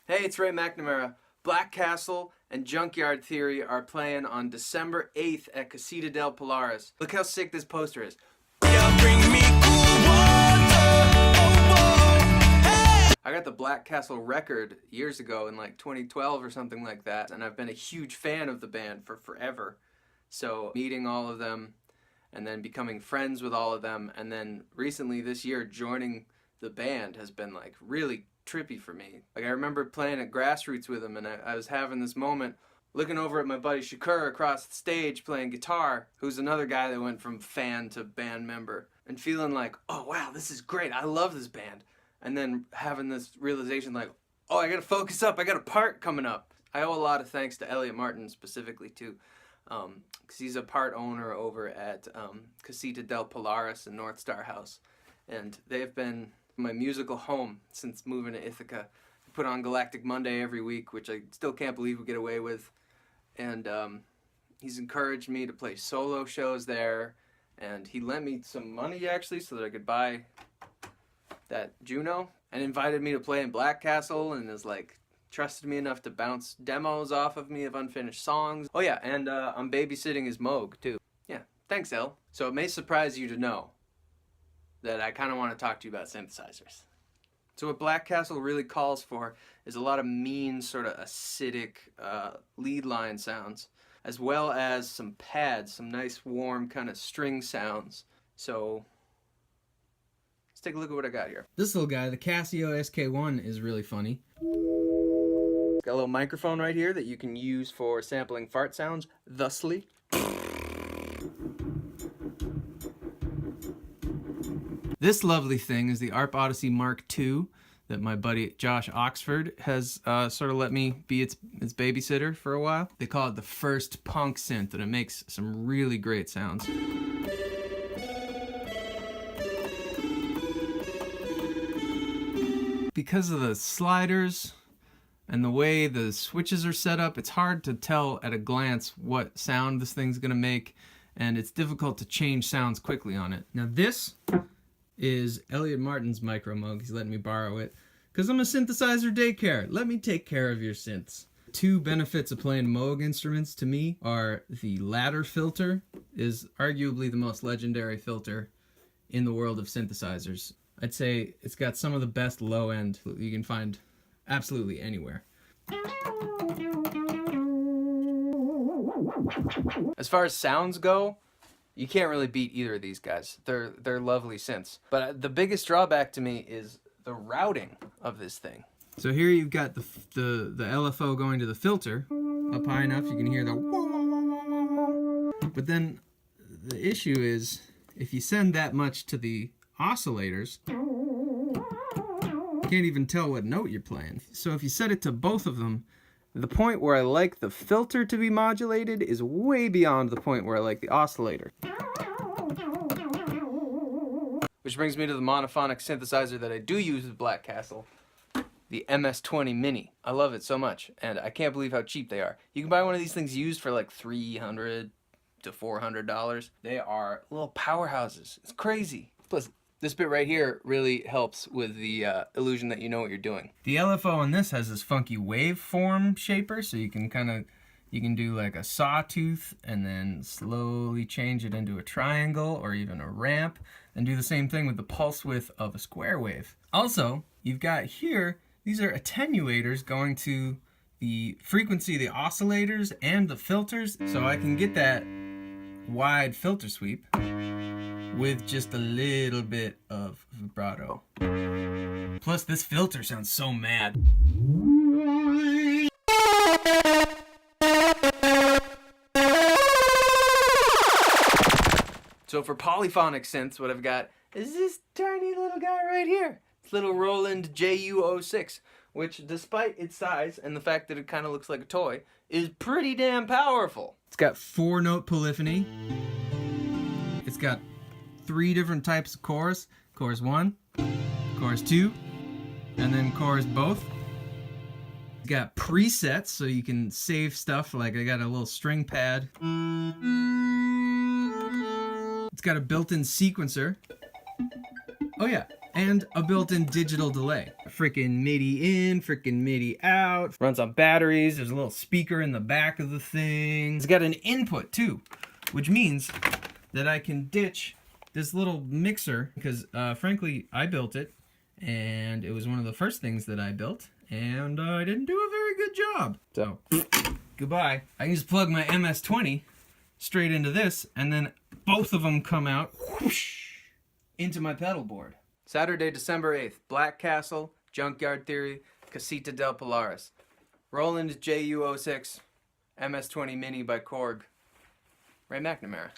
Hey, it's McNamara. Black Castle and Junkyard Theory are playing on December 8th at Casita del Polaris. Look how sick this poster is. I got the Black Castle record years ago in like 2012 or something like that, and I've been a huge fan of the band for forever. So meeting all of them and then becoming friends with all of them, and then recently this year joining the band has been like really trippy for me. Like I remember playing at Grassroots with them, and I was having this moment looking over at my buddy Shakur across the stage playing guitar, who's another guy that went from fan to band member, and feeling like, oh wow, this is great, I love this band. And then having this realization like, oh, I gotta focus up, I got a part coming up. I owe a lot of thanks to Elliot Martin specifically too, because he's a part owner over at Casita del Polaris and North Star House, and they've been my musical home since moving to Ithaca. I put on Galactic Monday every week, which I still can't believe we get away with, and he's encouraged me to play solo shows there, and he lent me some money actually so that I could buy that Juno, and invited me to play in Black Castle, and is like trusted me enough to bounce demos off of me of unfinished songs. Oh yeah, and I'm babysitting his Moog too. Yeah, thanks El. So it may surprise you to know that I kind of want to talk to you about synthesizers. So what Black Castle really calls for is a lot of mean, sort of acidic lead line sounds, as well as some pads, some nice warm kind of string sounds. So let's take a look at what I got here. This little guy, the Casio SK1, is really funny. It's got a little microphone right here that you can use for sampling fart sounds, thusly. This lovely thing is the ARP Odyssey Mark II that my buddy Josh Oxford has sort of let me be its babysitter for a while. They call it the first punk synth, and it makes some really great sounds. Because of the sliders and the way the switches are set up, it's hard to tell at a glance what sound this thing's gonna make, and it's difficult to change sounds quickly on it. Now this is Elliot Martin's Micro Moog. He's letting me borrow it because I'm a synthesizer daycare. Let me take care of your synths. Two benefits of playing Moog instruments to me are the ladder filter is arguably the most legendary filter in the world of synthesizers. I'd say it's got some of the best low end you can find absolutely anywhere. As far as sounds go, you can't really beat either of these guys. They're lovely synths. But the biggest drawback to me is the routing of this thing. So here you've got the LFO going to the filter up high enough you can hear the wah. But then the issue is if you send that much to the oscillators, you can't even tell what note you're playing. So if you set it to both of them, the point where I like the filter to be modulated is way beyond the point where I like the oscillator. Which brings me to the monophonic synthesizer that I do use with Black Castle, the MS-20 Mini. I love it so much, and I can't believe how cheap they are. You can buy one of these things used for like $300 to $400. They are little powerhouses. It's crazy. Plus, this bit right here really helps with the illusion that you know what you're doing. The LFO on this has this funky waveform shaper, so you can do like a sawtooth and then slowly change it into a triangle or even a ramp, and do the same thing with the pulse width of a square wave. Also, you've got here, these are attenuators going to the frequency of the oscillators and the filters, so I can get that wide filter sweep with just a little bit of vibrato. Plus, this filter sounds so mad. So for polyphonic synths, what I've got is this tiny little guy right here. It's little Roland JU06, which despite its size and the fact that it kind of looks like a toy, is pretty damn powerful. It's got 4-note polyphony. It's got 3 different types of chorus. Chorus 1, chorus 2, and then chorus both. It's got presets so you can save stuff, like I got a little string pad. It's got a built-in sequencer. Oh yeah, and a built-in digital delay. Freaking MIDI in, freaking MIDI out. Runs on batteries. There's a little speaker in the back of the thing. It's got an input too, which means that I can ditch this little mixer because frankly I built it and it was one of the first things that I built and I didn't do a very good job. So goodbye. I can just plug my MS-20 straight into this and then both of them come out whoosh, into my pedal board. Saturday, December 8th, Black Castle, Junkyard Theory, Casita del Polaris. Roland JU06, MS-20 Mini by Korg. Ray McNamara.